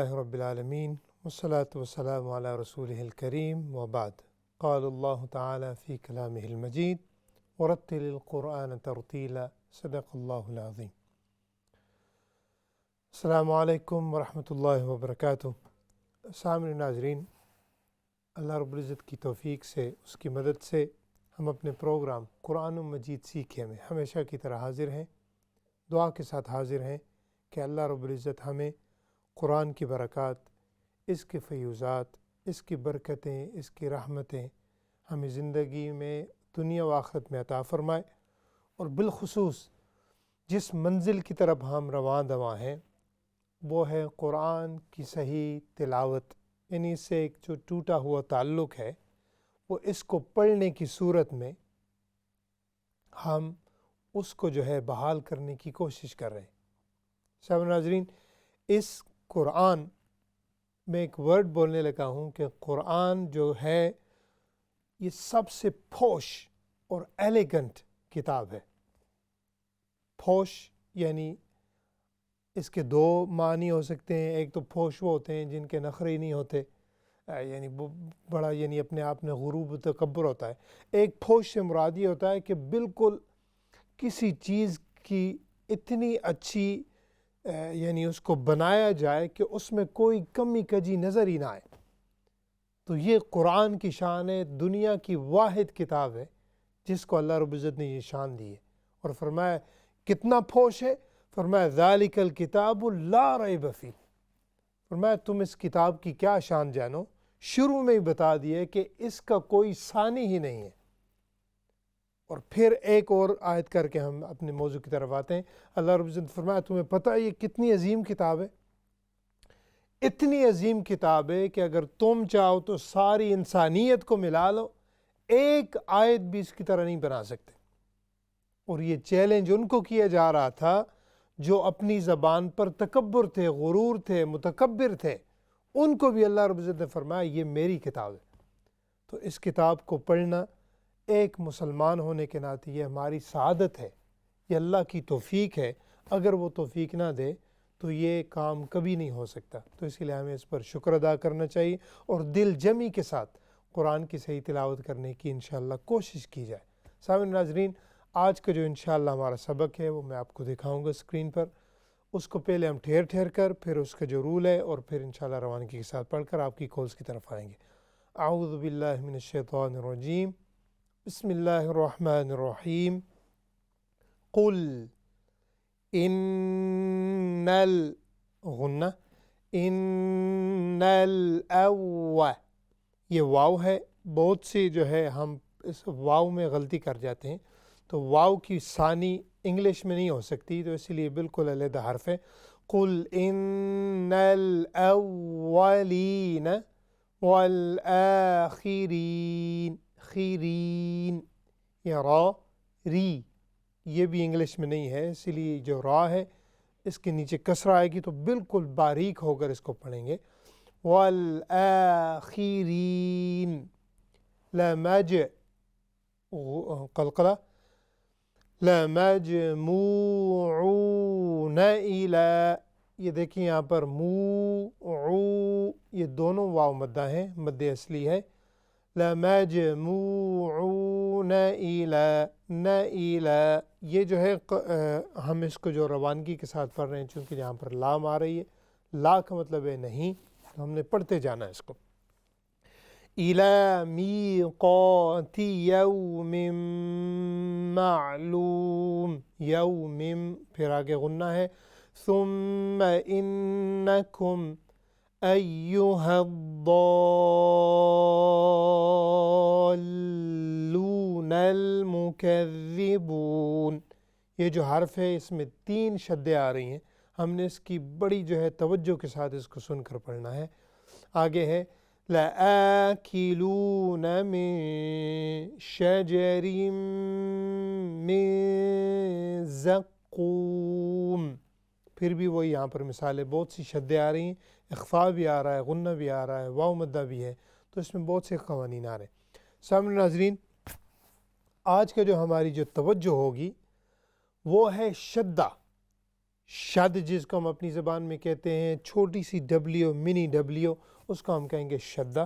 لله رب العالمين والصلاة والسلام على رسوله الكريم وبعد. قال الله تعالى في كلامه المجيد ورتل القرآن ترتيلا صدق الله العظيم. السلام علیکم ورحمۃ اللہ وبرکاتہ. سامعین ناظرین، اللہ رب العزت کی توفیق سے، اس کی مدد سے ہم اپنے پروگرام قرآن مجید سیکھے میں ہمیشہ کی طرح حاضر ہیں. دعا کے ساتھ حاضر ہیں کہ اللہ رب العزت ہمیں قرآن کی برکات، اس کے فیوزات، اس کی برکتیں، اس کی رحمتیں ہمیں زندگی میں دنیا و آخرت میں عطا فرمائے، اور بالخصوص جس منزل کی طرف ہم رواں دواں ہیں وہ ہے قرآن کی صحیح تلاوت، یعنی اس سے ایک جو ٹوٹا ہوا تعلق ہے وہ اس کو پڑھنے کی صورت میں ہم اس کو جو ہے بحال کرنے کی کوشش کر رہے ہیں. سب ناظرین، اس قرآن میں ایک ورڈ بولنے لگا ہوں کہ قرآن جو ہے یہ سب سے پھوش اور ایلیگنٹ کتاب ہے. پھوش یعنی اس کے دو معنی ہو سکتے ہیں. ایک تو پھوش وہ ہوتے ہیں جن کے نخرے نہیں ہوتے، یعنی بڑا یعنی اپنے آپ میں غرور و تکبر ہوتا ہے. ایک پھوش سے مراد یہ ہوتا ہے کہ بالکل کسی چیز کی اتنی اچھی یعنی اس کو بنایا جائے کہ اس میں کوئی کمی کجی نظر ہی نہ آئے. تو یہ قرآن کی شان ہے، دنیا کی واحد کتاب ہے جس کو اللہ رب العزت نے یہ شان دی ہے. اور فرمایا کتنا پھوش ہے، فرمایا ذالک الکتاب لا ریب فیہ. فرمایا تم اس کتاب کی کیا شان جانو، شروع میں ہی بتا دیا کہ اس کا کوئی ثانی ہی نہیں ہے. اور پھر ایک اور آیت کر کے ہم اپنے موضوع کی طرف آتے ہیں. اللہ رب العزت فرمایا تمہیں پتہ ہے یہ کتنی عظیم کتاب ہے؟ اتنی عظیم کتاب ہے کہ اگر تم چاہو تو ساری انسانیت کو ملا لو، ایک آیت بھی اس کی طرح نہیں بنا سکتے. اور یہ چیلنج ان کو کیا جا رہا تھا جو اپنی زبان پر تکبر تھے، غرور تھے، متکبر تھے. ان کو بھی اللہ رب العزت نے فرمایا یہ میری کتاب ہے. تو اس کتاب کو پڑھنا ایک مسلمان ہونے کے ناطے یہ ہماری سعادت ہے، یہ اللہ کی توفیق ہے. اگر وہ توفیق نہ دے تو یہ کام کبھی نہیں ہو سکتا. تو اس لیے ہمیں اس پر شکر ادا کرنا چاہیے اور دل جمی کے ساتھ قرآن کی صحیح تلاوت کرنے کی انشاءاللہ کوشش کی جائے. سامعین ناظرین، آج کا جو انشاءاللہ ہمارا سبق ہے وہ میں آپ کو دکھاؤں گا اسکرین پر. اس کو پہلے ہم ٹھہر ٹھہر کر، پھر اس کا جو رول ہے، اور پھر انشاءاللہ روانگی کے ساتھ پڑھ کر آپ کی کالز کی طرف آئیں گے. اعوذ باللہ من الشیطان الرجیم، بسم اللہ الرحمن الرحیم. قل ان الغنہ ان الاو، یہ واو ہے. بہت سی جو ہے ہم اس واو میں غلطی کر جاتے ہیں، تو واو کی ثانی انگلش میں نہیں ہو سکتی، تو اسی لیے بالکل علیحدہ حرف ہے. قل ان الاولین والآخرین، خیرین، یہ را ری یہ بھی انگلش میں نہیں ہے، اسی لیے جو را ہے اس کے نیچے کسرہ آئے گی، تو بالکل باریک ہو کر اس کو پڑھیں گے. والآخرین، لمج قلقلہ، لمجموعون الی، یہ دیکھیں یہاں پر یہ دونوں واو مدہ ہیں، مد اصلی ہے. لمجموعون الی، یہ جو ہے ہم اس کو جو روانگی کے ساتھ پڑھ رہے ہیں، چونکہ یہاں پر لام آ رہی ہے. لا کا مطلب ہے نہیں، تو ہم نے پڑھتے جانا ہے اس کو. الی میقات یوم معلوم، یوم پھر آگے غنہ ہے. ثم انکم ایہا الضالون المکذبون. یہ جو حرف ہے اس میں 3 شدیں آ رہی ہیں، ہم نے اس کی بڑی جو ہے توجہ کے ساتھ اس کو سن کر پڑھنا ہے. آگے ہے لآکلون من شجر من زقوم. پھر بھی وہی یہاں پر مثالیں، بہت سی شدیں آ رہی ہیں، اخفاء بھی آ رہا ہے، غنہ بھی آ رہا ہے، واو مدہ بھی ہے، تو اس میں بہت سے قوانین آ رہے ہیں. سامعین ناظرین، آج کا جو ہماری جو توجہ ہوگی وہ ہے شدہ. شد جس کو ہم اپنی زبان میں کہتے ہیں، چھوٹی سی ڈبلیو، منی ڈبلیو، اس کو ہم کہیں گے شدہ،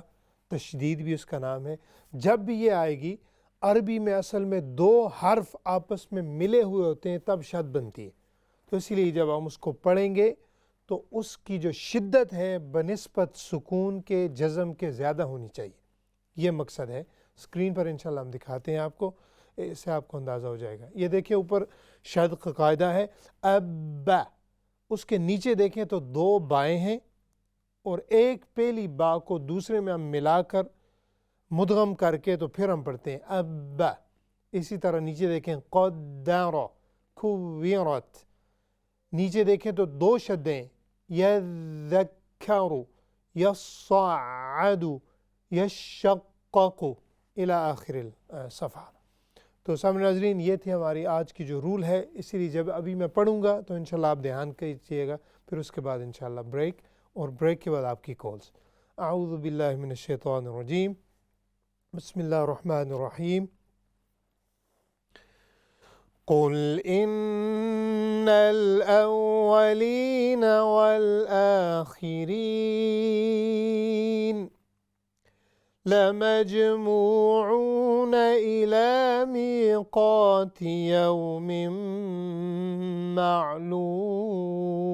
تشدید بھی اس کا نام ہے۔ جب بھی یہ آئے گی عربی میں اصل میں دو حرف آپس میں ملے ہوئے ہوتے ہیں تب شد بنتی ہے، تو اسی لیے جب ہم اس کو پڑھیں گے تو اس کی جو شدت ہے بنسبت سکون کے، جزم کے زیادہ ہونی چاہیے، یہ مقصد ہے۔ اسکرین پر انشاءاللہ ہم دکھاتے ہیں آپ کو، اس سے آپ کو اندازہ ہو جائے گا۔ یہ دیکھیں اوپر شد کا قاعدہ ہے اب، اس کے نیچے دیکھیں تو دو بائیں ہیں اور ایک پہلی با کو دوسرے میں ہم ملا کر مدغم کر کے تو پھر ہم پڑھتے ہیں اب۔ اسی طرح نیچے دیکھیں قدر، کورت، نیچے دیکھیں تو دو شدیں یذکر، یصعد، یشقق الی آخر الصفحہ۔ تو سامنے ناظرین یہ تھی ہماری آج کی جو رول ہے، اسی لیے جب ابھی میں پڑھوں گا تو انشاءاللہ آپ دھیان کیجیے گا، پھر اس کے بعد انشاءاللہ بریک، اور بریک کے بعد آپ کی کالز۔ اعوذ باللہ من الشیطان الرجیم، بسم اللہ الرحمن الرحیم۔ قل ان الاولین والآخرین لمجموعون إلى ميقات يوم معلوم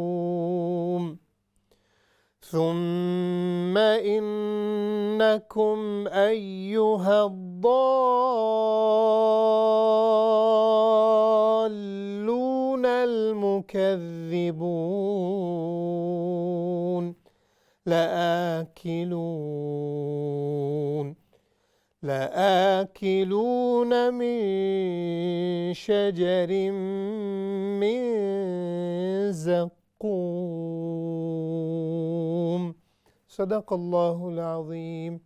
ثم إنكم أيها الضالون المكذبون لآكلون من شجر من زقوم۔ صدق اللہ العظیم۔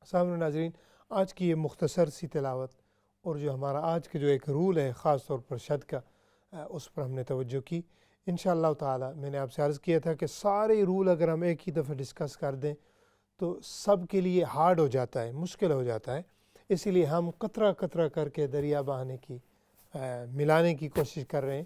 سامنے ناظرین، آج کی یہ مختصر سی تلاوت اور جو ہمارا آج کے جو ایک رول ہے خاص طور پر شد کا، اس پر ہم نے توجہ کی۔ انشاءاللہ تعالی میں نے آپ سے عرض کیا تھا کہ سارے رول اگر ہم ایک ہی دفعہ ڈسکس کر دیں تو سب کے لیے ہارڈ ہو جاتا ہے، مشکل ہو جاتا ہے، اسی لیے ہم قطرہ قطرہ کر کے دریا بہانے کی، ملانے کی کوشش کر رہے ہیں۔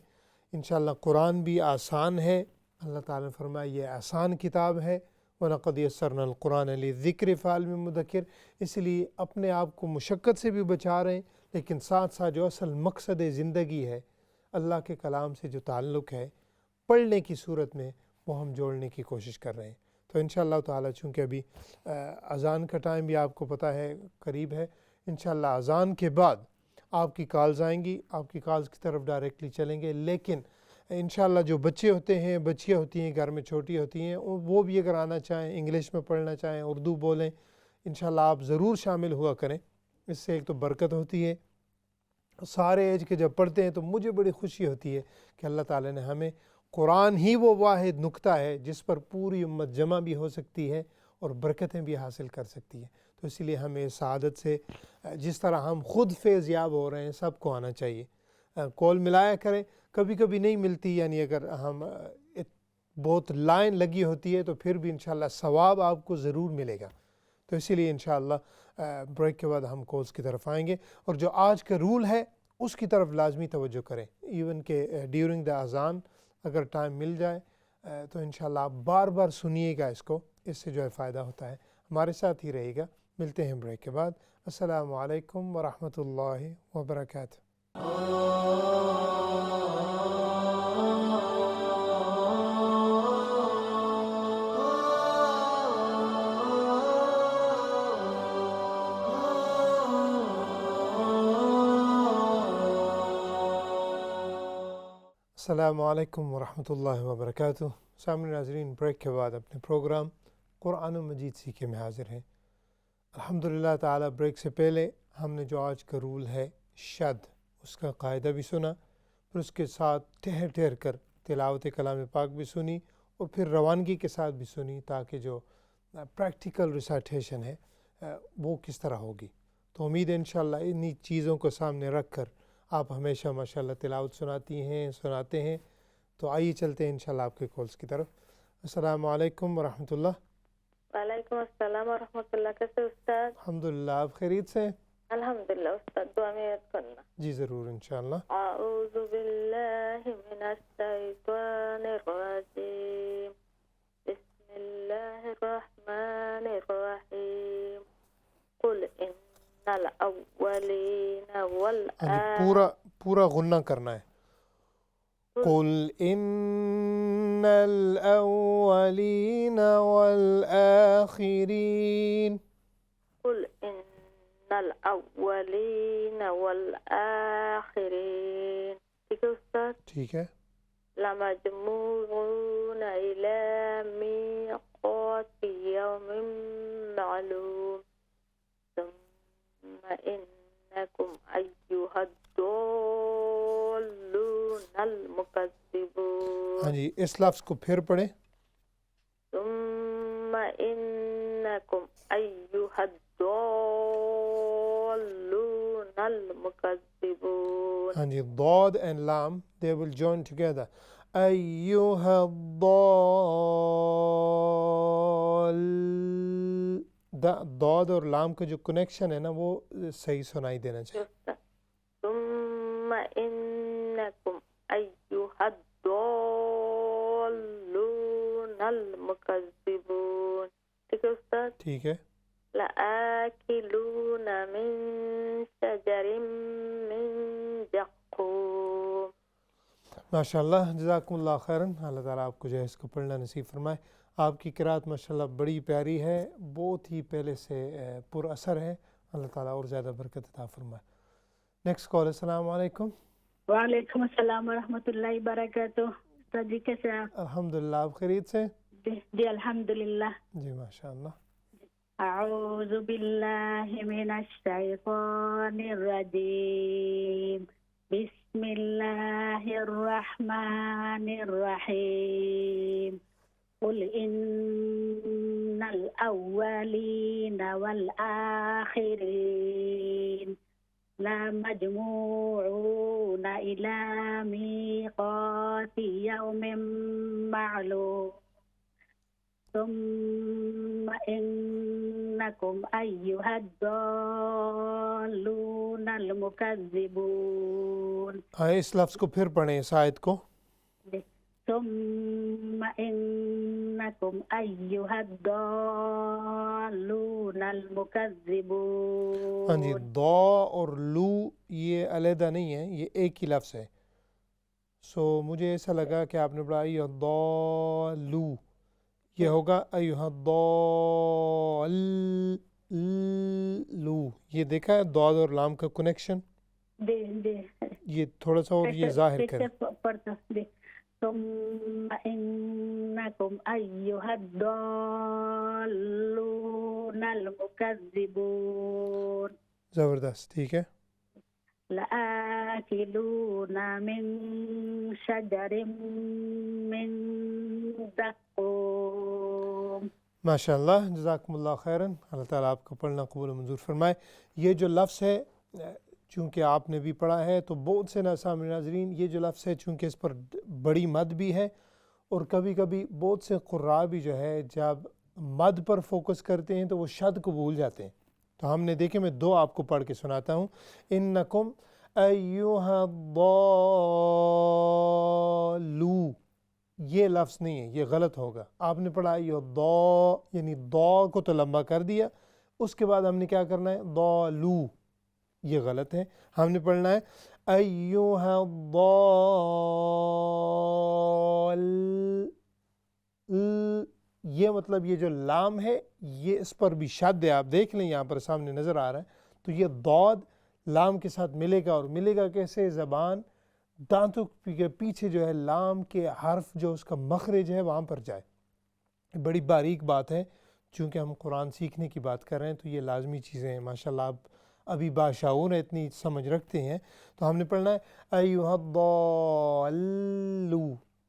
انشاءاللہ قرآن بھی آسان ہے، اللہ تعالیٰ نے فرمایا یہ آسان کتاب ہے، وَلَقَدْ يَسَّرْنَا الْقُرْآنَ لِلذِّكْرِ فَهَلْ مِن مُدَّكِرٍ، اس لیے اپنے آپ کو مشقت سے بھی بچا رہے ہیں، لیکن ساتھ ساتھ جو اصل مقصد زندگی ہے، اللہ کے کلام سے جو تعلق ہے پڑھنے کی صورت میں، وہ ہم جوڑنے کی کوشش کر رہے ہیں۔ تو انشاءاللہ تعالیٰ چونکہ ابھی اذان کا ٹائم بھی آپ کو پتہ ہے قریب ہے، انشاءاللہ اذان کے بعد آپ کی کالز آئیں گی، آپ کی کالز کی طرف ڈائریکٹلی چلیں گے، لیکن انشاءاللہ جو بچے ہوتے ہیں، بچیاں ہوتی ہیں گھر میں چھوٹی ہوتی ہیں، وہ بھی اگر آنا چاہیں، انگلش میں پڑھنا چاہیں، اردو بولیں، انشاءاللہ آپ ضرور شامل ہوا کریں، اس سے ایک تو برکت ہوتی ہے۔ سارے ایج کے جب پڑھتے ہیں تو مجھے بڑی خوشی ہوتی ہے کہ اللہ تعالیٰ نے ہمیں، قرآن ہی وہ واحد نقطہ ہے جس پر پوری امت جمع بھی ہو سکتی ہے اور برکتیں بھی حاصل کر سکتی ہے، تو اسی لیے ہمیں سعادت سے، جس طرح ہم خود فیض یاب ہو رہے ہیں، سب کو آنا چاہیے۔ کال ملایا کریں، کبھی کبھی نہیں ملتی، یعنی اگر ہم بہت لائن لگی ہوتی ہے تو پھر بھی انشاءاللہ ثواب آپ کو ضرور ملے گا۔ تو اسی لیے انشاءاللہ بریک کے بعد ہم کالز کی طرف آئیں گے، اور جو آج کا رول ہے اس کی طرف لازمی توجہ کریں، ایون کہ ڈیورنگ دا اذان اگر ٹائم مل جائے تو انشاءاللہ آپ بار بار سنیے گا اس کو، اس سے جو ہے فائدہ ہوتا ہے۔ ہمارے ساتھ ہی رہے گا، ملتے ہیں بریک کے بعد۔ السلام علیکم ورحمۃ اللہ وبرکاتہ۔ السلام علیکم ورحمۃ اللہ وبرکاتہ۔ سامنے ناظرین، بریک کے بعد اپنے پروگرام قرآن مجید سیکھے میں حاضر ہیں۔ الحمدللہ تعالی بریک سے پہلے ہم نے جو آج کا رول ہے شد، اس کا قاعدہ بھی سنا، پھر اس کے ساتھ ٹھہر ٹھہر کر تلاوت کلام پاک بھی سنی، اور پھر روانگی کے ساتھ بھی سنی، تاکہ جو پریکٹیکل ریسائٹیشن ہے وہ کس طرح ہوگی۔ تو امید ہے انشاءاللہ انہی چیزوں کو سامنے رکھ کر آپ ہمیشہ ماشاءاللہ تلاوت سناتے ہیں۔ تو آئیے چلتے ہیں انشاءاللہ آپ کے کالز کی طرف۔ السلام علیکم ورحمۃ اللہ۔ وعلیکم السلام ورحمۃ اللہ، کیسے استاد؟ الحمدللہ، آپ خیریت سے؟ الحمدللہ استاد دعا میں یاد کرنا. جی ضرور انشاءاللہ. اعوذ باللہ من الشیطان الرجیم. بسم اللہ الرحمن الرحیم. قل ان الاولین والآخرین. پورا غنہ کرنا ہے. قل ان الاولین والآخرین. قل ان الاولین والآخرین. ٹھیک ہے استاد. ٹھیک ہے. لمجموعون الی میقات یوم معلوم. ثم انکم ایھا الضالون المکذبون. ہاں جی اس لفظ کو پھر پڑھیں. ثم انکم ایھا الضالون المکذبون. ہاں جی ضاد and لام they will join together. ایھا الضال. ضاد اور لام کا جو کنیکشن ہے نا وہ صحیح سنائی دینا چاہیے. ثم انکم ایھا الضالون المکذبون. ٹھیک ہے استاد. ٹھیک ہے. لآکلون من شجر من زقوم. ماشاء اللہ جزاکم اللہ خیراً. اللہ تعالیٰ آپ کو جو ہے اس کو پڑھنا نصیب فرمائے. آپ کی قرأت ماشاء اللہ بڑی پیاری ہے, بہت ہی پہلے سے پر اثر ہے. اللہ تعالیٰ اور زیادہ برکت عطا فرمائے. Next call. السلام علیکم. وعلیکم السلام ورحمۃ اللہ وبرکاتہ. استاد جی کیسے ہیں آپ؟ الحمدللہ. آپ خیریت سے؟ جی الحمدللہ. جی ماشاء اللہ. اعوذ باللہ من الشیطان الرجیم. بسم اللہ الرحمن الرحیم. قل ان الاولین والآخرین لمجموعون إلى ميقات يوم معلوم. ثم إنكم أيها الضالون المكذبون. اس لفظ کو پھر پڑھیں اس آیت کو. ثم إنكم أيها الضالون المكذبون. ہاں جی ضا اور لو یہ علیحدہ نہیں ہے, یہ ایک ہی لفظ ہے. سو مجھے ایسا لگا کہ آپ نے پڑھا ایھا الضالو, یہ ہوگا ایھا الضالو. یہ دیکھا ہے ضاد اور لام کا کنیکشن, یہ تھوڑا سا اور یہ ظاہر کریں. ثم إنكم أيها الضالون المكذبون. زبردست. ٹھیک ہے. لآكلون من شجر من زقوم. ماشاء اللہ جزاکم اللہ خیراً. اللہ تعالیٰ آپ کا پڑھنا قبول و منظور فرمائے. یہ جو لفظ ہے چونکہ آپ نے بھی پڑھا ہے تو بہت سے سامعین ناظرین یہ جو لفظ ہے چونکہ اس پر بڑی مد بھی ہے اور کبھی کبھی بہت سے قراء بھی جو ہے جب مد پر فوکس کرتے ہیں تو وہ شد کو بھول جاتے ہیں. تو ہم نے دیکھے میں دو آپ کو پڑھ کے سناتا ہوں. انکم ایھا الضالو, یہ لفظ نہیں ہے, یہ غلط ہوگا. آپ نے پڑھا ایھا الضا یعنی ضا کو تو لمبا کر دیا, اس کے بعد ہم نے کیا کرنا ہے ضالو, یہ غلط ہے. ہم نے پڑھنا ہے ایھا الضال. یہ مطلب یہ جو لام ہے یہ اس پر بھی شد ہے, آپ دیکھ لیں یہاں پر سامنے نظر آ رہا ہے. تو یہ ضاد لام کے ساتھ ملے گا, اور ملے گا کیسے؟ زبان دانتوں کے پیچھے جو ہے لام کے حرف جو اس کا مخرج ہے وہاں پر جائے. بڑی باریک بات ہے, چونکہ ہم قرآن سیکھنے کی بات کر رہے ہیں تو یہ لازمی چیزیں ہیں. ماشاءاللہ آپ ابھی باشعور ہیں, اتنی سمجھ رکھتے ہیں. تو ہم نے پڑھنا ہے ایھا الضالو,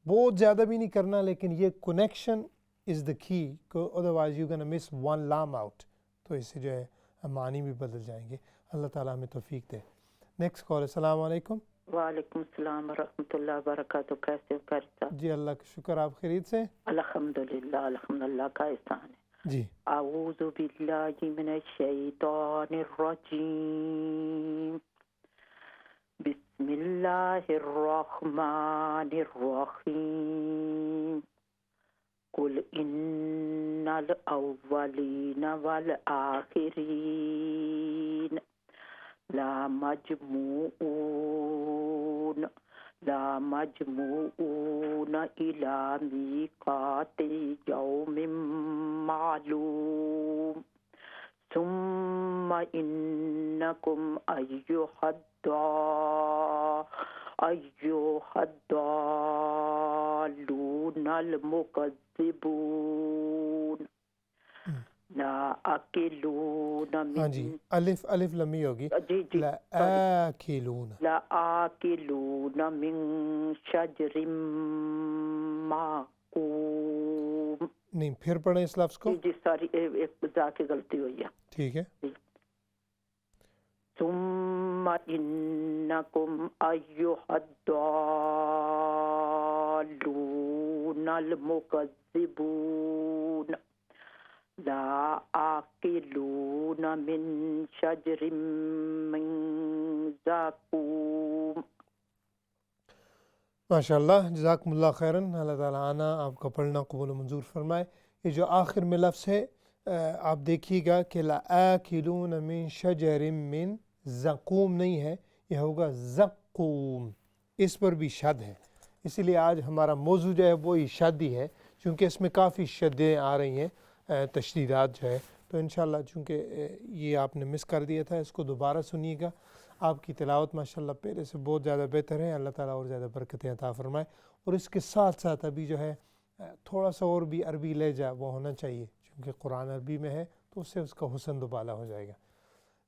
بہت زیادہ بھی نہیں کرنا, لیکن یہ کنیکشن از دا کی, otherwise you gonna miss one لام آؤٹ, تو اس سے جو ہے معنی بھی بدل جائیں گے. اللہ تعالیٰ ہمیں توفیق دے. Next call. السلام علیکم. وعلیکم السلام ورحمۃ اللہ وبرکاتہ. کیسے ہو؟ جی اللہ کا شکر. آپ خیریت سے؟ الحمدللہ الحمدللہ کا احسان ہے. جی اعوذ باللہ من الشیطان الرجیم بسم اللہ الرحمن الرحیم قل ان الاولین والآخرین لمجموعون إلى ميقات يوم معلوم ثم إنكم أيها الضالون المكذبون لآكلون من ہاں جی الف لمبی ہوگی جی لآکلون لآكلون من شجر معقوم نہیں پھر پڑھیں اس لفظ کو جی ساری ایک ذا کی غلطی ہوئی ہے ٹھیک ہے ثم إنكم أيها الضالون المكذبون لآكلون من شجر من زقوم ماشاء اللہ جزاکم اللہ خیراً اللہ تعالیٰ عنہ آپ کا پڑھنا قبول و منظور فرمائے یہ جو آخر میں لفظ ہے آپ دیکھیے گا کہ لآکلون من شجر من زقوم نہیں ہے یہ ہوگا زقوم اس پر بھی شد ہے اسی لیے آج ہمارا موضوع جو ہے وہی شد ہی ہے چونکہ اس میں کافی شدیں آ رہی ہیں تشدیدات جو ہے تو انشاءاللہ چونکہ یہ آپ نے مس کر دیا تھا اس کو دوبارہ سنیے گا آپ کی تلاوت ماشاءاللہ پہلے سے بہت زیادہ بہتر ہے اللہ تعالیٰ اور زیادہ برکتیں عطا فرمائے اور اس کے ساتھ ساتھ ابھی جو ہے تھوڑا سا اور بھی عربی لہجہ وہ ہونا چاہیے چونکہ قرآن عربی میں ہے تو اس سے اس کا حسن دوبالا ہو جائے گا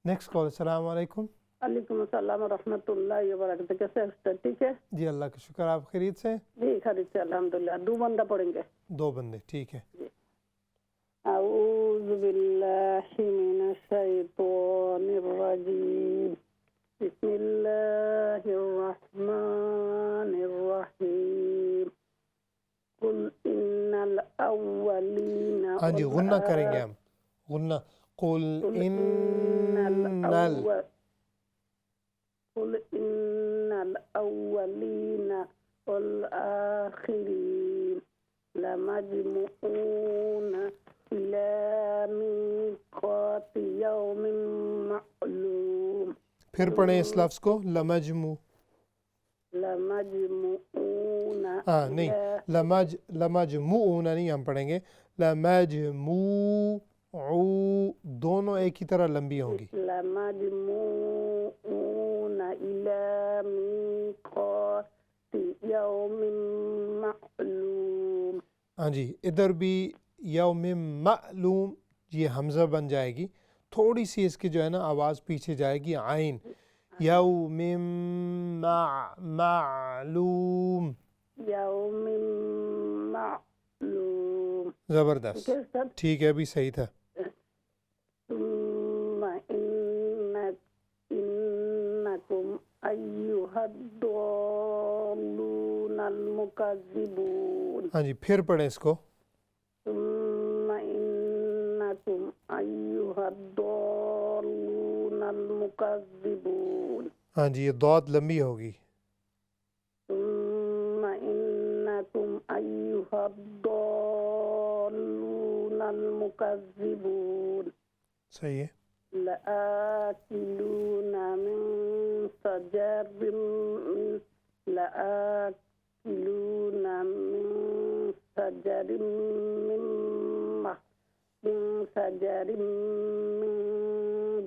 نیکسٹ کال السلام علیکم وعلیکم السلام ورحمۃ اللہ وبرکاتہ کیسے ہیں ٹھیک ہے جی اللہ کا شکر آپ خیریت سے جی خیریت سے الحمدللہ دو بندہ پڑھیں گے دو بندے ٹھیک ہے اعوذ باللہ من الشیطان الرجیم بسم اللہ الرحمن الرحیم قل ان الاولین ہاں جی غنہ کریں گے ہم غنہ قل ان الاولین والآخرین لمجموعون إلى ميقات يوم معلوم پھر پڑھیں اس لفظ کو لمجموعون نہیں لمجموعون نہیں ہم پڑھیں گے لمجموع دونوں ایک ہی طرح لمبی ہوں گی لمجموعون إلى ميقات يوم معلوم ہاں جی ادھر بھی یوم معلوم یہ حمزہ بن جائے گی تھوڑی سی اس کی جو ہے نا آواز پیچھے جائے گی عین یوم معلوم یوم معلوم زبردست ٹھیک ہے ابھی صحیح تھا ثم انکم ایھا الضالون المکذبون ہاں جی پھر پڑھیں اس کو ثم انکم ایھا الضالون المکذبون ہاں جی یہ ضاد لمبی ہوگی ثم انکم ایھا الضالون المکذبون صحیح ہے لآکلون من شجر من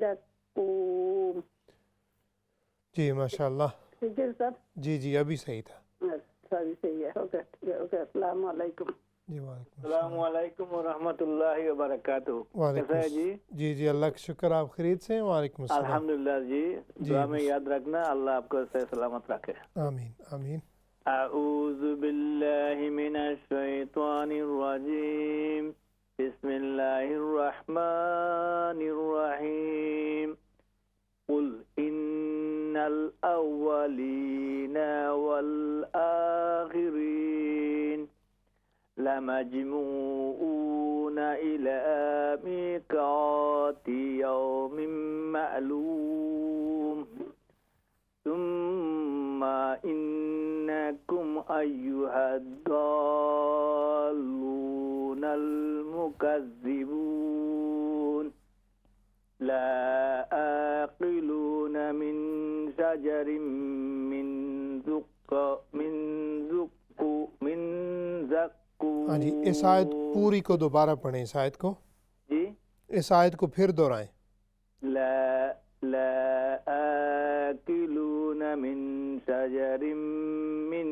زقوم جی ماشاء اللہ ٹھیک ہے سر جی جی ابھی صحیح تھا ساری صحیح ہے اوکے السلام علیکم جی وعلیکم السلام علیکم ورحمۃ اللہ وبرکاتہ وعلیکم کیسا ہے جی جی اللہ کا شکر آپ خیریت سے وعلیکم السلام الحمدللہ جی دعا میں یاد رکھنا اللہ آپ کو صحیح سلامت رکھے آمین آمین اعوذ باللہ من الشیطان الرجیم بسم اللہ الرحمن الرحیم قل ان الاولین والآخرین لمجموعون إلى ميقات يوم معلوم ثم إنكم أيها الضالون المكذبون لا آكلون من شجر من زقوم. ہاں جی، اس آیت پوری کو دوبارہ پڑھیں، اس آیت کو جی اس آیت کو پھر دہرائیں. لا آكلون من شجر من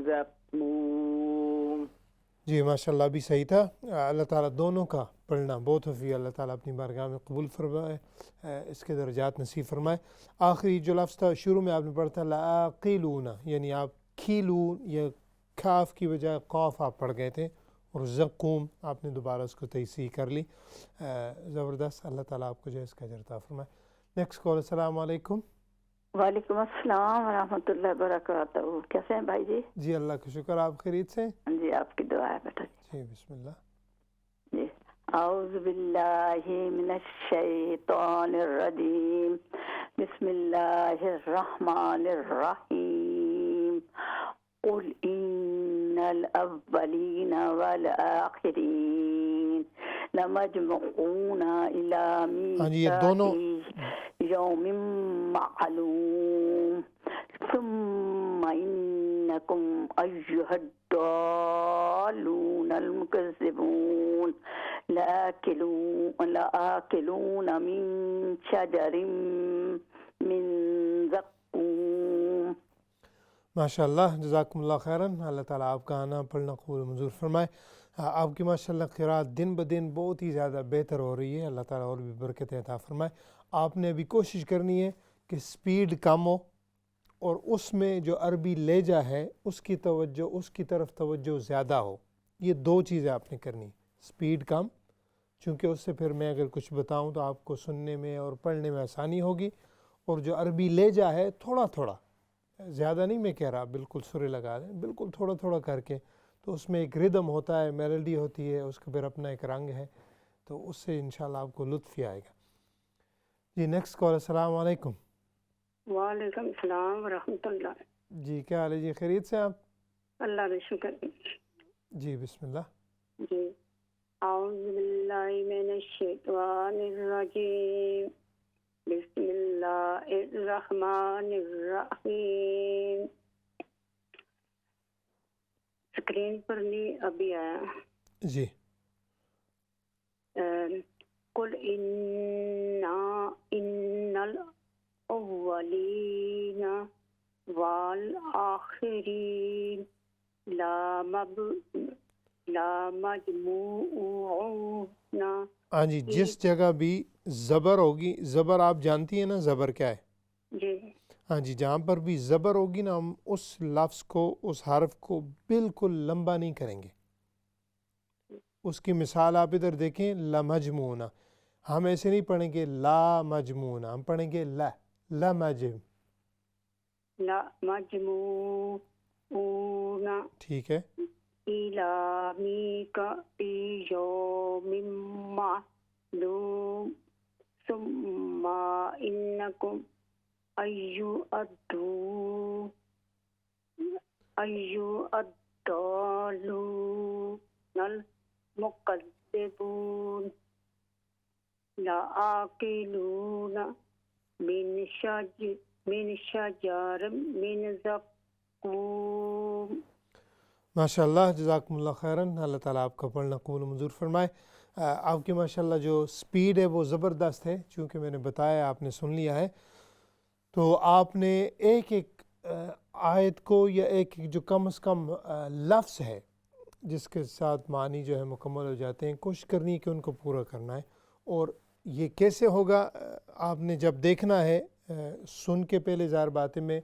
زقوم. جی ماشاءاللہ بھی صحیح تھا. اللہ تعالیٰ دونوں کا پڑھنا بہت حفیظ اللہ تعالیٰ اپنی بارگاہ میں قبول فرمائے، اس کے درجات نصیب فرمائے. آخری جو لفظ تھا شروع میں آپ نے پڑھا تھا لاقلون، یعنی آپ کھیلون یا کاف کی بجائے قاف آپ پڑھ گئے تھے، اور زقوم آپ نے دوبارہ اس کو تصحیح کر لی. زبردست، اللہ تعالیٰ آپ کو جو ہے اس کا اجر عطا فرمائے. Next call. السلام علیکم. وعلیکم السلام ورحمۃ اللہ وبرکاتہ. کیسے ہیں بھائی جی؟ جی اللہ کا شکر، آپ خیریت سے؟ جی آپ کی دعا ہے بیٹا جی بسم اللہ. جی اعوذ باللہ من الشیطان الرجیم، بسم اللہ الرحمن الرحیم. قل ان الاولین والآخرین لمجمعون الی میقات یوم معلوم ثم انکم ایھا الضالون المکذبون لآکلون من شجر من زقوم. ماشاء اللہ، جزاکم اللہ خیراً. اللہ تعالیٰ آپ کا آنا پڑھنا قبول منظور فرمائے. آپ کی ماشاء اللہ قرات دن بدن بہت ہی زیادہ بہتر ہو رہی ہے. اللہ تعالیٰ اور بھی برکتیں عطا فرمائے. آپ نے ابھی کوشش کرنی ہے کہ سپیڈ کم ہو، اور اس میں جو عربی لہجہ ہے اس کی طرف توجہ زیادہ ہو. یہ دو چیزیں آپ نے کرنی. سپیڈ کم، چونکہ اس سے پھر میں اگر کچھ بتاؤں تو آپ کو سننے میں اور پڑھنے میں آسانی ہوگی. اور جو عربی لہجہ ہے تھوڑا تھوڑا، زیادہ نہیں میں کہہ رہا بالکل سرے لگا دیں، بالکل تھوڑا تھوڑا کر کے، تو اس میں ایک ردم ہوتا ہے، میلڈی ہوتی ہے، اس کا پھر اپنا ایک رنگ ہے، تو اس سے انشاءاللہ آپ کو لطف ہی آئے گا. جی نیکسٹ کال. السلام علیکم. وعلیکم السلام ورحمۃ اللہ. جی کیا حال ہے جی؟ خیریت سے آپ؟ اللہ کا شکر. جی بسم اللہ. جی اعوذ باللہ من الشیطان الرجیم، بسم اللہ الرحمن الرحیم. اسکرین پر نہیں ابھی آیا. جی قل ان الاولین والآخرین لا مجموعون. ہاں جی، جس جگہ بھی زبر ہوگی، زبر آپ جانتی ہیں نا زبر کیا ہے؟ جی ہاں جی، جہاں پر بھی زبر ہوگی نا، ہم اس لفظ کو، اس حرف کو بالکل لمبا نہیں کریں گے. اس کی مثال آپ ادھر دیکھیں، لمجموعون. ہم ایسے نہیں پڑھیں گے لا مجموعون، ہم پڑھیں گے مجموعون. ٹھیک ہے. إلى ميقات يوم معلوم ثم إنكم أيها الضالون المكذبون لآكلون من شجر من زقوم. ماشاء اللہ، جزاکم اللہ خیراً. اللہ تعالیٰ آپ کا پڑھنا قبول منظور فرمائے. آپ کی ماشاء اللہ جو سپیڈ ہے وہ زبردست ہے، چونکہ میں نے بتایا، آپ نے سن لیا ہے. تو آپ نے ایک ایک آیت کو، یا ایک جو کم از کم لفظ ہے جس کے ساتھ معنی جو ہے مکمل ہو جاتے ہیں، کوشش کرنی ہے کہ ان کو پورا کرنا ہے. اور یہ کیسے ہوگا آپ نے جب دیکھنا ہے، سن کے پہلے ظاہر بات ہے، میں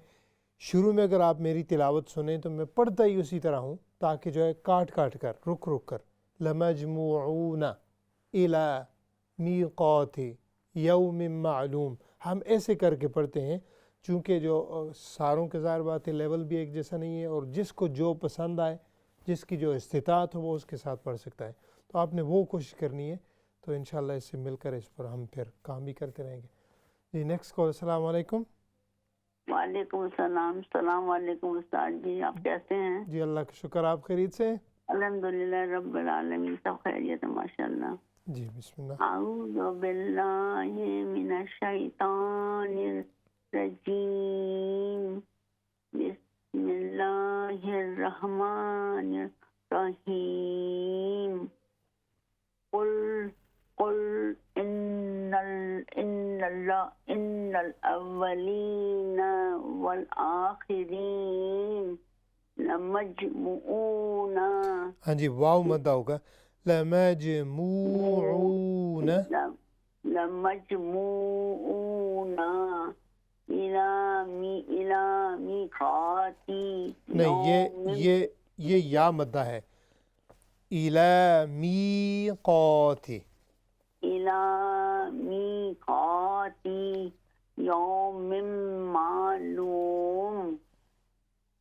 شروع میں اگر آپ میری تلاوت سنیں تو میں پڑھتا ہی اسی طرح ہوں، تاکہ جو ہے کاٹ کر رک کر لمجموعون الی میقات یوم معلوم، ہم ایسے کر کے پڑھتے ہیں، چونکہ جو ساروں کے ظاہر بات ہے لیول بھی ایک جیسا نہیں ہے، اور جس کو جو پسند آئے، جس کی جو استطاعت ہو وہ اس کے ساتھ پڑھ سکتا ہے. تو آپ نے وہ کوشش کرنی ہے، تو انشاءاللہ اس سے مل کر اس پر ہم پھر کام بھی کرتے رہیں گے. جی نیکسٹ کال. السلام علیکم. وعلیکم السلام. السلام علیکم استاد جی، آپ کیسے ہیں؟ جی اللہ کا شکر. آپ خیریت سے ہیں؟ الحمدللہ رب العالمین، سب خیریت ہے ماشاء اللہ. جی بسم اللہ. اعوذ باللہ من الشیطان الرجیم، بسم اللہ الرحمن الرحیم. قل ان الاولین والآخرین لمجموعون. ہاں جی واو مدہ ہوگا. لمجموعون. لمجموعون الی میقات نہیں، یہ یا مدہ ہے. الی میقات. الی میقات یوم معلوم.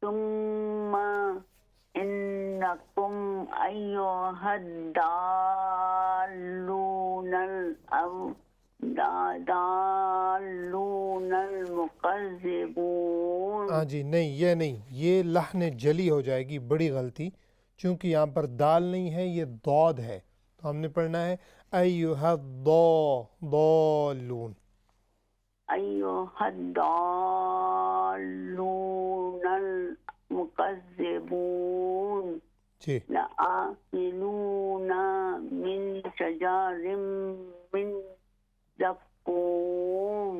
ثم انکم ایھا الضالون المکذبون. ہاں جی نہیں، یہ نہیں، یہ لحن جلی ہو جائے گی، بڑی غلطی، چونکہ یہاں پر دال نہیں ہے، یہ ضاد ہے. تو ہم نے پڑھنا ہے ایھا الضالون. ایھا الضالون المکذبون. جی لآکلون من شجر من زقوم.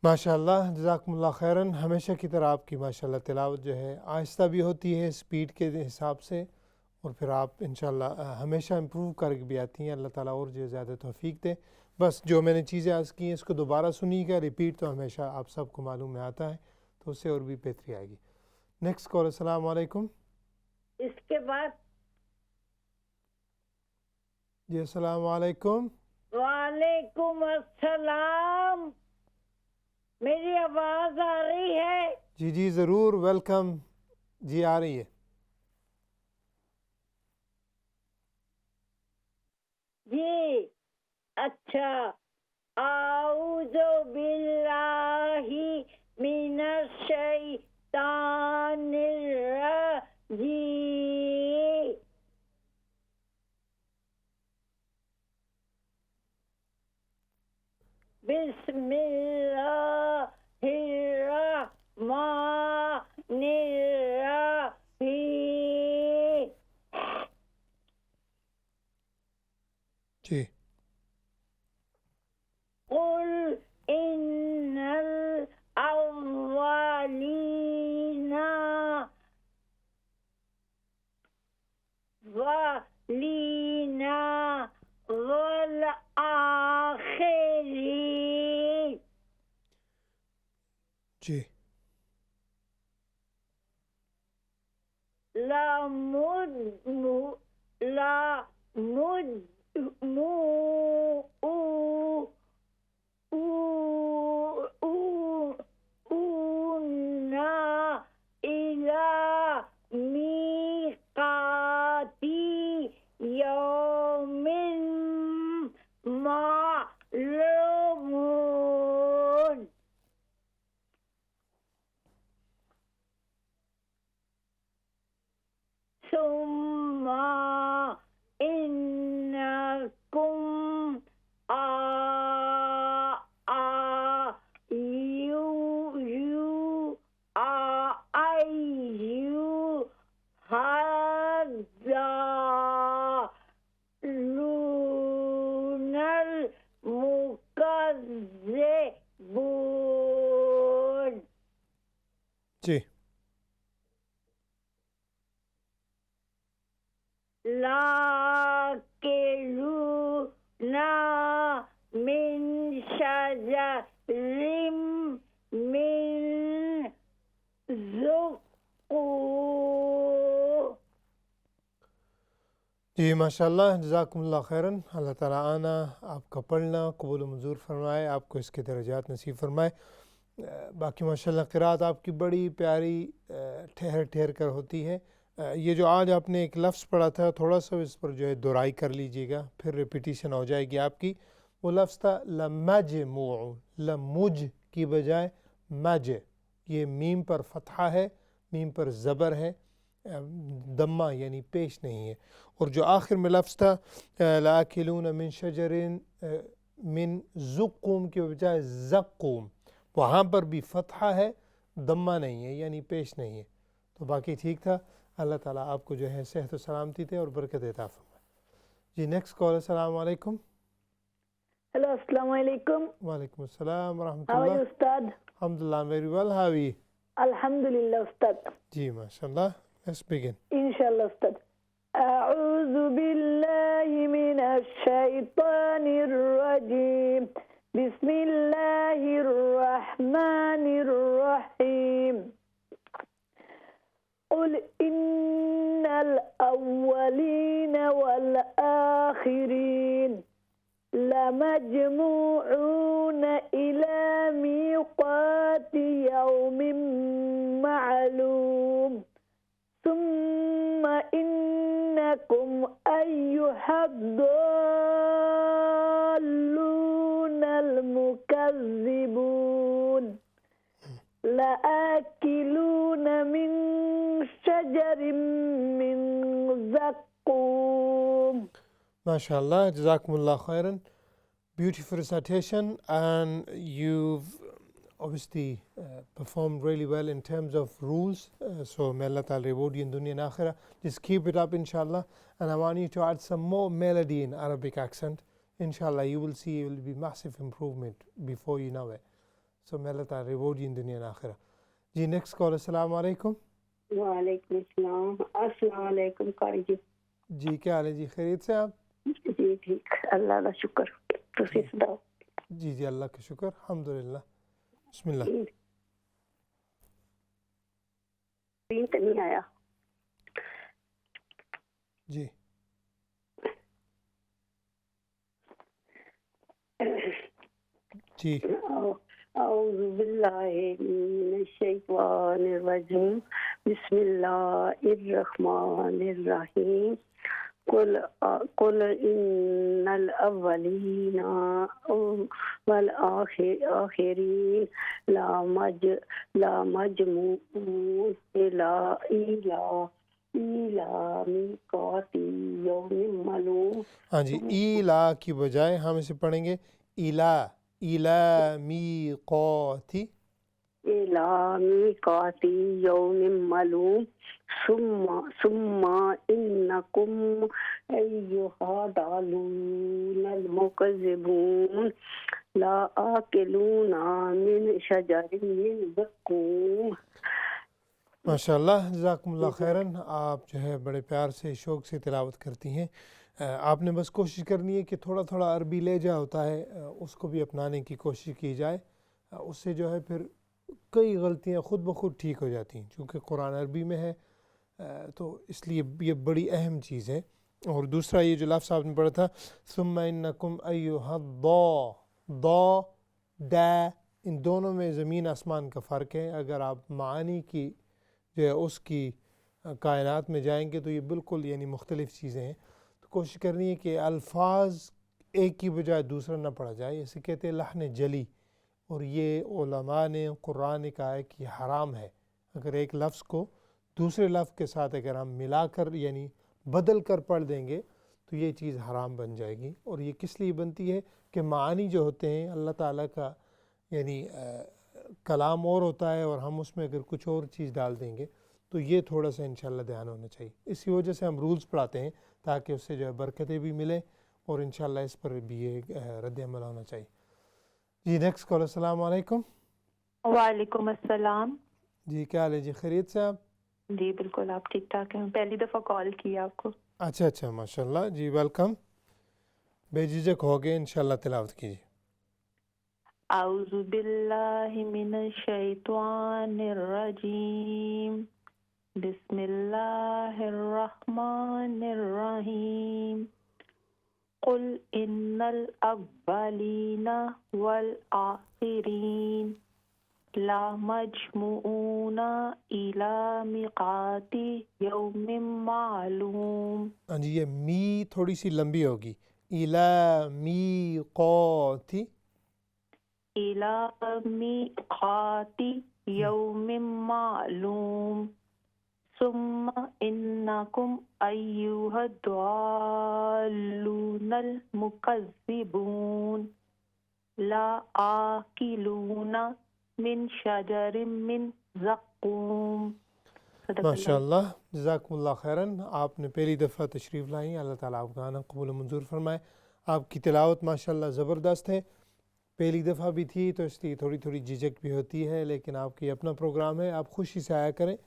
ماشاء اللہ، جزاکم اللہ خیراً. ہمیشہ کی طرح آپ کی ماشاء اللہ تلاوت جو ہے آہستہ بھی ہوتی ہے سپیڈ کے حساب سے، اور پھر آپ انشاءاللہ ہمیشہ امپروو کر کے بھی آتی ہیں. اللہ تعالیٰ اور جو زیادہ توفیق دے. بس جو میں نے چیزیں عرض کی ہیں اس کو دوبارہ سنیے گا، ریپیٹ تو ہمیشہ آپ سب کو معلوم میں آتا ہے، تو اس سے اور بھی بہتری آئے گی. Next call. السلام علیکم. اس کے بعد جی السلام علیکم. وعلیکم السلام. میری آواز آ رہی ہے؟ جی جی ضرور، ویلکم. جی آ رہی ہے. جی اچھا. اعوذ باللہ من الشیطان الرجیم. بسم اللہ الرحمن الرحیم. جی قل ان الاولین والآخرین. جی إلى ميقات يوم معلوم. ثم إنكم الضالون المكذبون. جی لآكلون من شجر من زقوم. جی ماشاء اللہ، جزاکم اللہ خیراً. اللہ تعالیٰ آنا آپ کا پڑھنا قبول و منظور فرمائے، آپ کو اس کے درجات نصیب فرمائے. باقی ماشاء اللہ قرات آپ کی بڑی پیاری ٹھہر ٹھہر کر ہوتی ہے. یہ جو آج آپ نے ایک لفظ پڑھا تھا تھوڑا سا اس پر جو ہے دہرائی کر لیجئے گا، پھر ریپیٹیشن ہو جائے گی آپ کی. وہ لفظ تھا لمجموع، لمج کی بجائے مج. یہ میم پر فتحہ ہے، میم پر زبر ہے، دمہ یعنی پیش نہیں ہے. اور جو آخر میں لفظ تھا لآکلون من شجر من زقوم کی بجائے زقوم، وہاں پر بھی فتحہ ہے، دمہ نہیں ہے یعنی پیش نہیں ہے. تو باقی ٹھیک تھا. اللہ تعالیٰ آپ کو جو ہے صحت و سلامتی دے اور برکت عطا فرمائے. جی نیکسٹ کال. السلام علیکم. ہیلو السلام علیکم. وعلیکم السلام ورحمۃ ہاؤ آر یو اللہ. استاد؟ الحمدللہ ویری ویل. ہاو آر یو؟ الحمدللہ استاد. جی ماشاء اللہ. Let's begin. انشاءاللہ استاد. اعوذ باللہ من الشیطان الرجیم. بسم اللہ الرحمن الرحیم. قل ان الاولین والآخرین لمجموعون إلى ميقات يوم معلوم ثم إنكم أيها الضالون المكذبون لآكلون من شجر من زقوم. MashaAllah, Jazakumullah khairan. Beautiful recitation, and you've obviously performed really well in terms of rules. So may Allah Ta'ala reward you in dunya and akhirah. Just keep it up, inshallah. And I want you to add some more melody in Arabic accent. Inshallah, you will see it will be massive improvement before you know it. So may Allah Ta'ala reward you in dunya and akhirah. Ji, next call. Assalamu alaikum. وعلیکم السلام. السلام علیکم قاری جی. جی کیا حال ہے جی؟ خیریت سے آپ؟ جی ٹھیک، اللہ کا شکر. تسی سناؤ؟ جی جی اللہ کا شکر الحمدللہ. بسم اللہ. تو نہیں آیا جی جی. اعوذ باللہ من الشیطان الرجیم. بسم اللہ الرحمن الرحیم. قل ان الاولین والآخرین لمجموعون الی میقات یوم معلوم. ہاں جی، ایلا کی بجائے ہم اسے پڑھیں گے ایلا. ایلا میقاتی یوم معلوم ثم انکم ایھا الضالون المکذبون لآکلون من شجر من زقوم. ماشاءاللہ جزاکم اللہ خیراً. آپ جو ہے بڑے پیار سے شوق سے تلاوت کرتی ہیں. آپ نے بس کوشش کرنی ہے کہ تھوڑا تھوڑا عربی لہجہ ہوتا ہے اس کو بھی اپنانے کی کوشش کی جائے. اس سے جو ہے پھر کئی غلطیاں خود بخود ٹھیک ہو جاتی ہیں، چونکہ قرآن عربی میں ہے تو اس لیے یہ بڑی اہم چیز ہے. اور دوسرا یہ جو لفظ آپ نے پڑھا تھا ثم انکم ایھا ضا ان دونوں میں زمین آسمان کا فرق ہے. اگر آپ معانی کی جو ہے اس کی کائنات میں جائیں گے تو یہ بالکل یعنی مختلف چیزیں ہیں. تو کوشش کرنی ہے کہ الفاظ ایک کی بجائے دوسرا نہ پڑھا جائے. اسے کہتے ہیں لحن جلی، اور یہ علماء نے قرآن نے کہا ہے کہ حرام ہے. اگر ایک لفظ کو دوسرے لفظ کے ساتھ اگر ہم ملا کر یعنی بدل کر پڑھ دیں گے تو یہ چیز حرام بن جائے گی. اور یہ کس لیے بنتی ہے کہ معانی جو ہوتے ہیں اللہ تعالیٰ کا یعنی کلام اور ہوتا ہے، اور ہم اس میں اگر کچھ اور چیز ڈال دیں گے تو یہ تھوڑا سا انشاءاللہ دھیان ہونا چاہیے. اسی وجہ سے ہم رولز پڑھاتے ہیں تاکہ اس سے جو ہے برکتیں بھی ملیں اور انشاءاللہ اس پر بھی یہ رد عمل ہونا چاہیے. جی نیکسٹ کال. السلام علیکم. وعلیکم السلام. جی کیا حال ہے جی؟ خیریت سے آپ؟ جی بالکل، آپ ٹھیک ٹھاک ہیں. پہلی دفعہ کال کی آپ کو. اچھا اچھا ماشاءاللہ. جی ویلکم. بے جھجک ہو گئے انشاءاللہ تلاوت کیجیے. اعوذ باللہ من الشیطان الرجیم. بسم اللہ الرحمن الرحیم. قل ان الاولین والآخرین لَمَجْمُوعُونَ إِلَى مِيقَاتِ يَوْمٍ مَّعْلُومٍ. ہاں جی یہ می تھوڑی سی لمبی ہوگی. اِلَى مِيقَاتِ إِلَى مِيقَاتِ يَوْمٍ مَّعْلُومٍ. ثُمَّ إِنَّكُمْ أَيُّهَا الضَّالُّونَ الْمُكَذِّبُونَ لَآكِلُونَ من شجر من زقوم. ماشاء اللہ جزاکم اللہ خیراً. آپ نے پہلی دفعہ تشریف لائی. اللہ تعالیٰ آپ کا آنا قبول و منظور فرمائے. آپ کی تلاوت ماشاء اللہ زبردست ہے. پہلی دفعہ بھی تھی تو اس لیے تھوڑی تھوڑی جھجک بھی ہوتی ہے، لیکن آپ کی اپنا پروگرام ہے، آپ خوشی سے آیا کریں.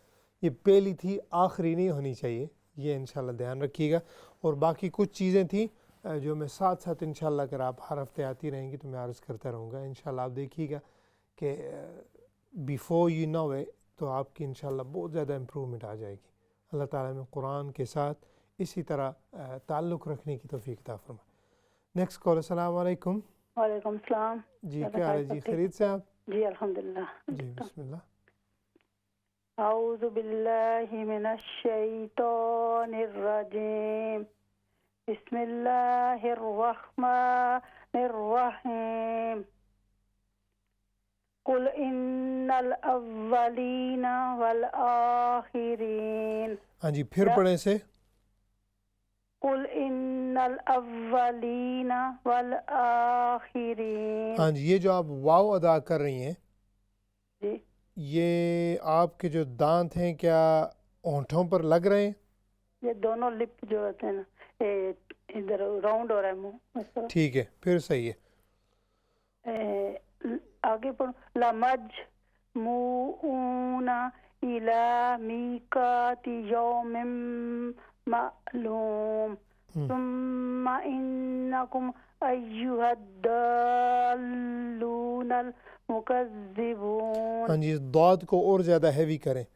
یہ پہلی تھی، آخری نہیں ہونی چاہیے، یہ انشاءاللہ دھیان رکھیے گا. اور باقی کچھ چیزیں تھیں جو میں ساتھ ساتھ انشاءاللہ اگر آپ ہر ہفتے آتی رہیں گی تو میں عرض کرتا رہوں گا. انشاءاللہ آپ دیکھیے گا کہ بیفور یو نو اٹ تو آپ کی انشاءاللہ بہت زیادہ امپرومنٹ آ جائے گی. اللہ تعالیٰ میں قرآن کے ساتھ اسی طرح تعلق رکھنے کی توفیق عطا فرمائے. Next call. السلام علیکم. وعلیکم السلام. جی کیا حال ہے جی؟ خیریت سے آپ؟ جی الحمدللہ. جی بسم اللہ. اعوذ باللہ من الشیطان الرجیم. بسم اللہ الرحمن الرحیم. قل ان الاولین والآخرین. ہاں جی پھر پڑھیں سے. قل ان الاولین والآخرین. ہاں جی یہ جو آپ واو ادا کر رہی ہیں جی یہ آپ کے جو دانت ہیں کیا ہونٹوں پر لگ رہے ہیں؟ یہ دونوں لپ جو ہوتے ہیں نا ادھر راؤنڈ ہو رہا ہے منہ. ٹھیک ہے پھر صحیح ہے. آگے پڑھو. لَمَجْمُوعُونَ إِلَى مِيقَاتِ يَوْمٍ مَّعْلُومٍ ثُمَّ إِنَّكُمْ أَيُّهَا الضَّالُّونَ الْمُكَذِّبُونَ. ہاں جی اس ضاد کو اور زیادہ ہیوی کریں.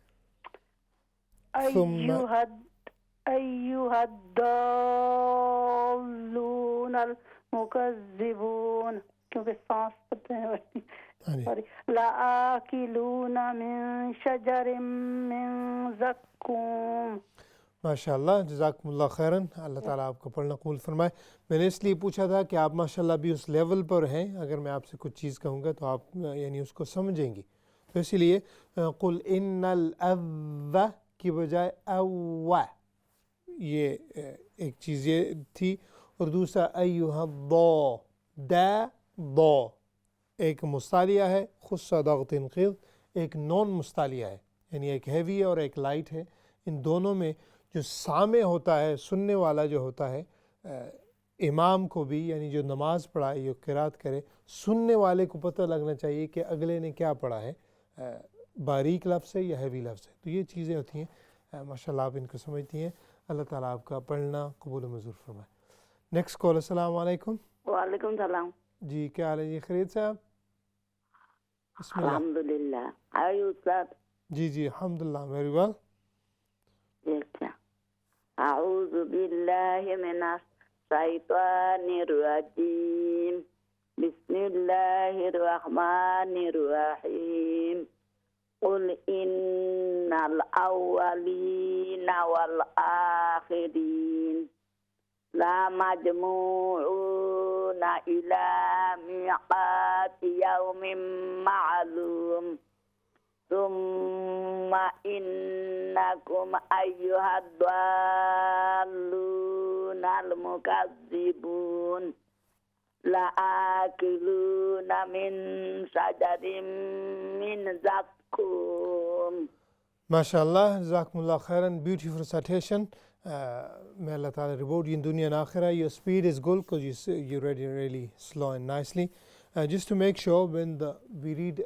أَيُّهَا الضَّالُّونَ الْمُكَذِّبُونَ کیونکہ سانس پڑتے ہیں. لَآكِلُونَ مِن شَجَرٍ مِّن زَقُّومٍ. ماشاء اللہ جزاکم اللہ خیراً. اللہ تعالیٰ آپ کو پڑھنا قبول فرمائے. میں نے اس لیے پوچھا تھا کہ آپ ماشاء اللہ بھی اس لیول پر ہیں، اگر میں آپ سے کچھ چیز کہوں گا تو آپ یعنی اس کو سمجھیں گی، تو اسی لیے قل ان الاو کی بجائے او، یہ ایک چیز یہ تھی. اور دوسرا ایھا الضا، دا ضا ایک مستعلیہ ہے، خص ضغط انقض ایک نون مستعلیہ ہے، یعنی ایک ہیوی ہے اور ایک لائٹ ہے. ان دونوں میں جو سامع ہوتا ہے، سننے والا جو ہوتا ہے، امام کو بھی یعنی جو نماز پڑھائے جو قرات کرے، سننے والے کو پتہ لگنا چاہیے کہ اگلے نے کیا پڑھا ہے، باریک لفظ ہے یا ہیوی لفظ ہے. تو یہ چیزیں ہوتی ہیں ماشاءاللہ آپ ان کو سمجھتی ہیں. اللہ تعالیٰ آپ کا پڑھنا قبول و منظور فرمائے. Next call. السلام علیکم. وعلیکم السلام. جی کیا حال ہے جی؟ خیریت سے آپ؟ بسم اللہ. الحمدللہ. How are you, Ustad? جی جی الحمدللہ ویری ویل. اعوذ باللہ من الشیطان الرجیم. بسم اللہ الرحمن الرحیم. قل ان الاولین والآخرین لَمَجْمُوعُونَ إِلَى مِيقَاتِ يَوْمٍ مَّعْلُومٍ ثُمَّ إِنَّكُمْ أَيُّهَا الضَّالُّونَ الْمُكَذِّبُونَ لَآكِلُونَ مِن شَجَرٍ مِّن زَقُّومٍ. MashaAllah, Jazakumullah khairan, beautiful recitation. May Allah Ta'ala reward you in dunya and akhirah. Your speed is good because you read it really slow and nicely. Just to make sure when we read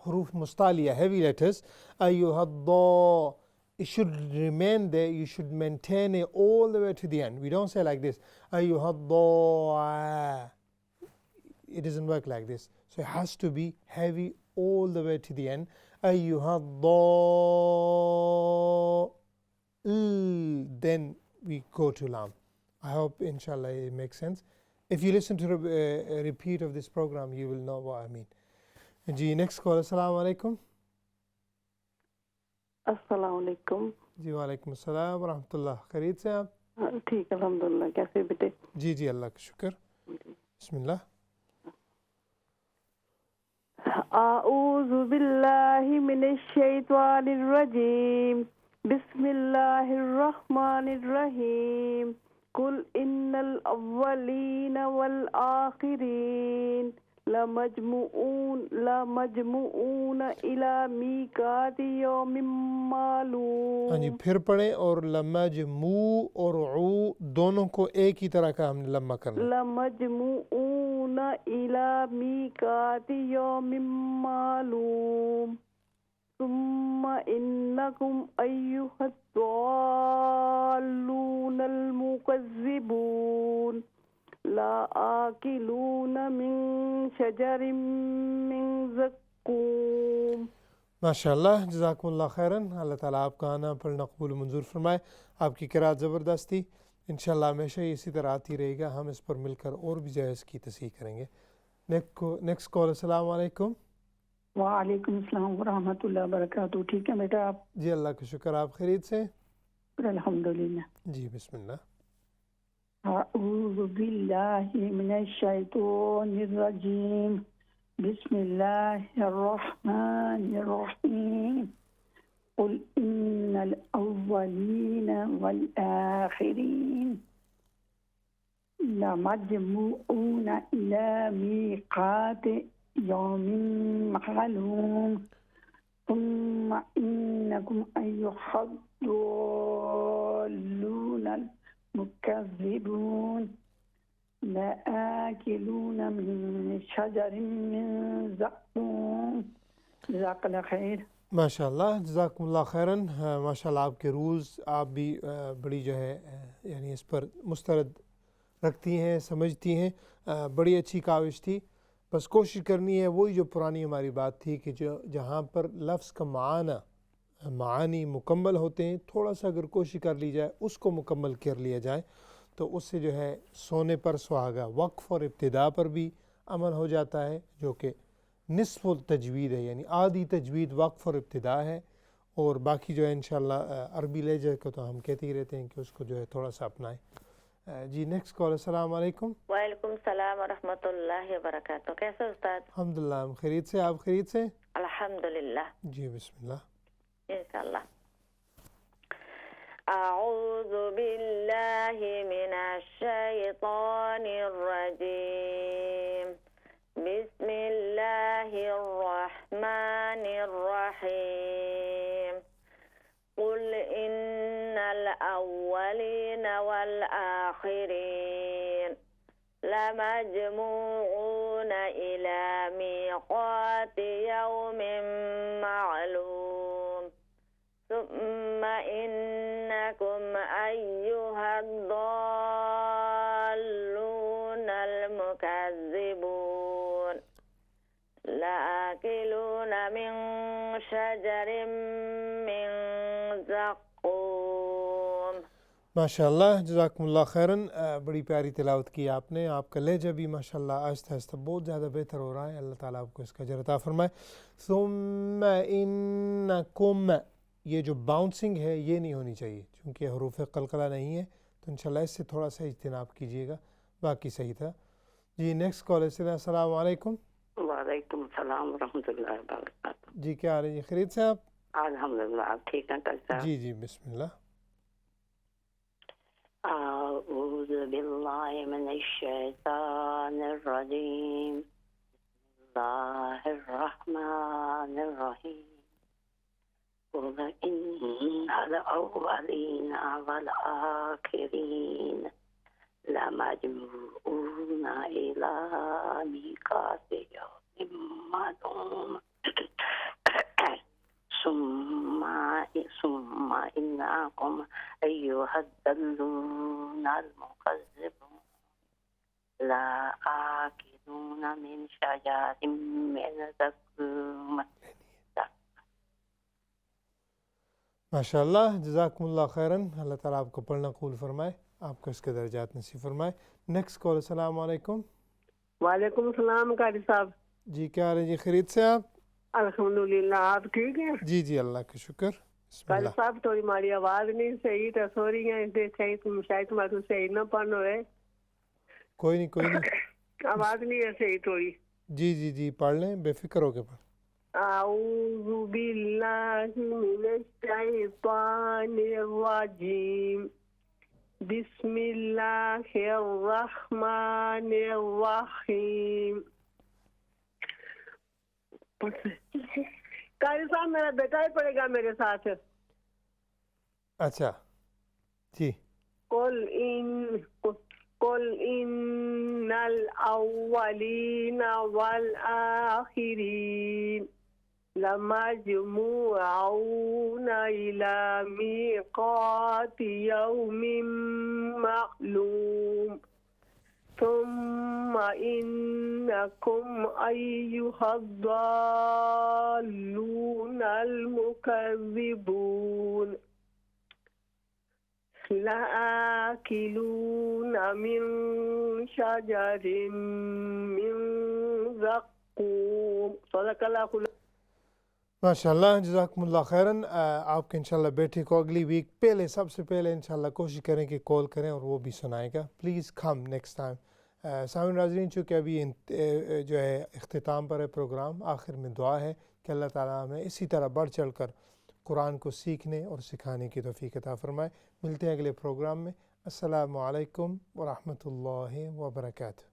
huruf mustaliya, heavy letters, ayyuhadda, it should remain there. You should maintain it all the way to the end. We don't say like this, ayyuhadda. It doesn't work like this. So it has to be heavy all the way to the end. Ayyuhadda. Then we go to lam. I hope inshallah it makes sense. If you listen to a repeat of this program, you will know what I mean. جی next call. السلام علیکم. السلام علیکم. جی وعلیکم السلام ورحمۃ اللہ. خیریت سے آپ؟ ٹھیک الحمدللہ. کیسے بیٹے؟ جی جی اللہ کا شکر. بسم اللہ. اعوذ باللہ من الشیطان الرجیم. بسم اللہ الرحمن الرحیم. قل ان الاولین والآخرین لمجموعون الی میقات یوم معلوم. ہاں جی پھر پڑھیں. اور لمجموع اور عو دونوں کو ایک ہی طرح کا ہم نے لمبا کرنا. لمجموعون الی میقات یوم معلوم. ثم انکم ایھا الضالون المکذبون لآکلون من شجر من زقوم. ماشاء اللہ جزاکم اللہ خیراً. اللہ تعالیٰ آپ کا آنا پڑھنا قبول منظور فرمائے. آپ کی قرأت زبردست تھی. انشاءاللہ ہمیشہ یہ اسی طرح آتی رہے گا. ہم اس پر مل کر اور بھی جائز کی تصحیح کریں گے. Next call. السلام علیکم. وعلیکم السلام ورحمۃ اللہ وبرکاتہ. ٹھیک ہے بیٹا آپ؟ جی اللہ کا شکر. آپ خیریت سے؟ الحمدللہ. جی بسم اللہ. اعوذ باللہ من الشیطان الرجیم. بسم اللہ الرحمن الرحیم. قل ان الاولین والآخرین لمجموعون الی میقات یوم معلوم. ثم انکم ایھا الضالون المکذبون لآکلون من شجر من زقوم. جزاک اللہ خیر. ماشاء اللہ جزاکم اللہ خیراً. ماشاء اللہ آپ کے رولز آپ بھی بڑی جو ہے یعنی اس پر مسترد رکھتی ہیں, سمجھتی ہیں. بڑی اچھی کاوش تھی. بس کوشش کرنی ہے وہی جو پرانی ہماری بات تھی کہ جہاں پر لفظ کا معانی مکمل ہوتے ہیں تھوڑا سا اگر کوشش کر لی جائے اس کو مکمل کر لیا جائے تو اس سے جو ہے سونے پر سہاگا وقف اور ابتدا پر بھی عمل ہو جاتا ہے جو کہ نصف التجوید ہے. یعنی آدھی تجوید وقف اور ابتدا ہے. اور باقی جو ہے انشاءاللہ عربی لہجے کو تو ہم کہتے ہی رہتے ہیں کہ اس کو جو ہے تھوڑا سا اپنائیں. جی نیکسٹ کال. السلام علیکم. وعلیکم السلام ورحمۃ اللہ وبرکاتہ. کیسے استاد؟ الحمدللہ ہم خیریت سے. آپ خیریت سے؟ الحمدللہ. جی بسم اللہ. انشاءاللہ. اعوذ باللہ من الشیطان الرجیم. بسم اللہ الرحمن الرحیم. قل ان الاولین والآخرین لمجموعون الی میقات یوم معلوم. ثم انکم ایھا الضالون المکذبون لآکلون من شجر من زقوم. ماشاءاللہ جزاکم اللہ خیراً. بڑی پیاری تلاوت کی آپ نے. آپ کا لہجہ بھی ماشاءاللہ آہستہ آہستہ بہت زیادہ بہتر ہو رہا ہے. اللہ تعالیٰ آپ کو اس کا اجر عطا فرمائے. ثم انکم یہ جو باؤنسنگ ہے یہ نہیں ہونی چاہیے چونکہ حروف قلقلہ نہیں ہے تو انشاءاللہ اس سے تھوڑا سا اجتناب کیجیے گا. باقی صحیح تھا. جی نیکسٹ کال. السلام علیکم. وعلیکم السلام ورحمۃ اللہ وبرکاتہ. جی کیا حال ہے جی؟ خیریت سے آپ؟ الحمدللہ. آپ ٹھیک ہیں ڈاکٹر صاحب؟ جی جی بسم اللہ. اعوذ باللہ من الشیطان الرجیم. بسم اللہ الرحمن الرحیم. قل ان الاولین والآخرین لمجموعون الی میقات یوم معلوم. ثم انکم ایھا الضالون المکذبون لآکلون من شجر من زقوم. ماشاءاللہ جزاکم اللہ خیراً. اللہ تعالیٰ آپ کو پڑھنا قبول فرمائے. آپ کو اس کے درجات نصیب فرمائے. Next call. السلام علیکم. وعلیکم السلام قاری صاحب. جی کیا حال ہے جی، خیریت سے آپ؟ الحمدللہ، آپ ٹھیک ہیں؟ جی جی اللہ کا شکر. بسم کل اللہ. صاحب تھوڑی ہماری آواز نہیں صحیح تو سو رہی ہیں، صحیح تم شاید تمہارے کو صحیح نہ پڑھ رہے. کوئی نہیں کوئی نہیں. آواز نہیں ہے صحیح تھوڑی. جی جی جی پڑھ لیں، بے فکر ہو کے پڑھ. اعوذ باللہ من الشیطان الرجیم، بسم اللہ الرحمن الرحیم. قاری صاحب میرا بیٹا ہی پڑھے گا میرے ساتھ. اچھا جی. قل ان الاولین والآخرین لمجموعون الى میقات یوم معلوم ثم انکم ایہا الضالون المکذبون لآکلون من شجر من زقوم. صدق اللہ. ماشاء اللہ، جزاکم اللہ خیراً. آپ کے انشاءاللہ بیٹے کو اگلی ویک پہلے سب سے پہلے انشاءاللہ کوشش کریں کہ کال کریں اور وہ بھی سنائے گا. Please come next time. سامعین ناظرین، چونکہ ابھی جو ہے اختتام پر ہے پروگرام، آخر میں دعا ہے کہ اللہ تعالیٰ ہمیں اسی طرح بڑھ چڑھ کر قرآن کو سیکھنے اور سکھانے کی توفیق عطا فرمائے. ملتے ہیں اگلے پروگرام میں. السلام علیکم ورحمۃ اللہ وبرکاتہ.